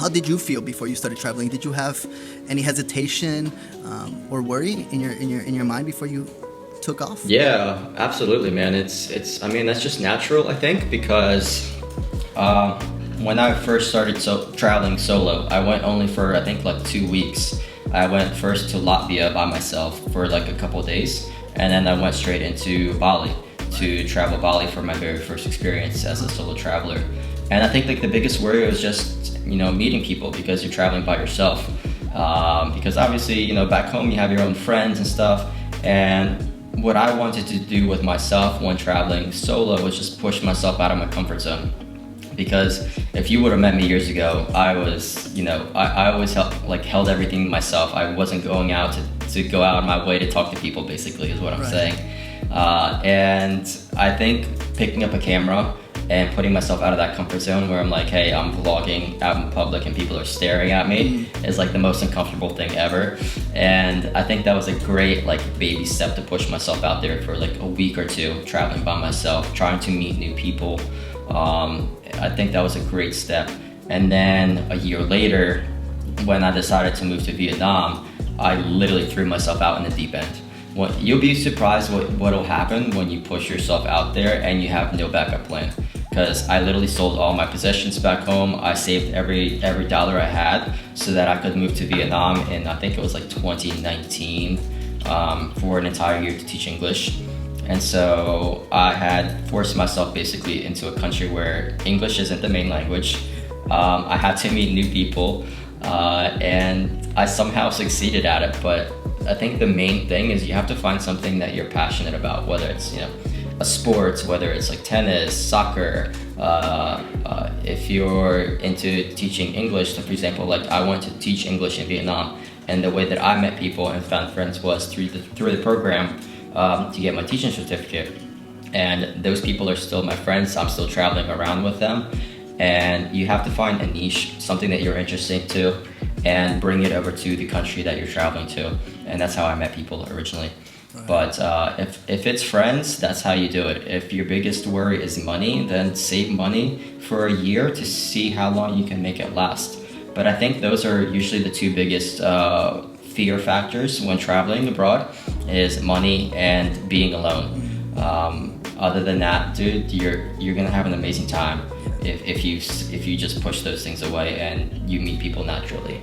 How did you feel before you started traveling? Did you have any hesitation or worry in your mind before you took off? Yeah, absolutely, man. It's I mean, that's just natural, I think, because when I first started traveling solo, I went only for I think like 2 weeks. I went first to Latvia by myself for like a couple of days, and then I went straight into Bali to travel Bali for my very first experience as a solo traveler. And I think like the biggest worry was just, you know, meeting people because you're traveling by yourself. Because obviously, you know, back home you have your own friends and stuff. And what I wanted to do with myself when traveling solo was just push myself out of my comfort zone. Because if you would have met me years ago, I was, you know, I always held everything myself. I wasn't going out to go out of my way to talk to people, basically, is what I'm saying. And I think picking up a camera and putting myself out of that comfort zone where I'm like, hey, I'm vlogging out in public and people are staring at me is like the most uncomfortable thing ever. And I think that was a great like baby step to push myself out there for like a week or two, traveling by myself, trying to meet new people. I think that was a great step. And then a year later, when I decided to move to Vietnam, I literally threw myself out in the deep end. You'll be surprised what'll happen when you push yourself out there and you have no backup plan. Because I literally sold all my possessions back home. I saved every dollar I had so that I could move to Vietnam in, I think it was like 2019, for an entire year to teach English. And so I had forced myself basically into a country where English isn't the main language. I had to meet new people, and I somehow succeeded at it. But I think the main thing is you have to find something that you're passionate about, whether it's, you know, a sport, whether it's like tennis, soccer. If you're into teaching English, so for example, like I went to teach English in Vietnam, and the way that I met people and found friends was through the program to get my teaching certificate. And those people are still my friends. I'm still traveling around with them. And you have to find a niche, something that you're interested to, and bring it over to the country that you're traveling to. And that's how I met people originally. Right. But if it's friends, that's how you do it. If your biggest worry is money, then save money for a year to see how long you can make it last. But I think those are usually the two biggest fear factors when traveling abroad, is money and being alone. Other than that, dude, you're gonna have an amazing time if you just push those things away and you meet people naturally.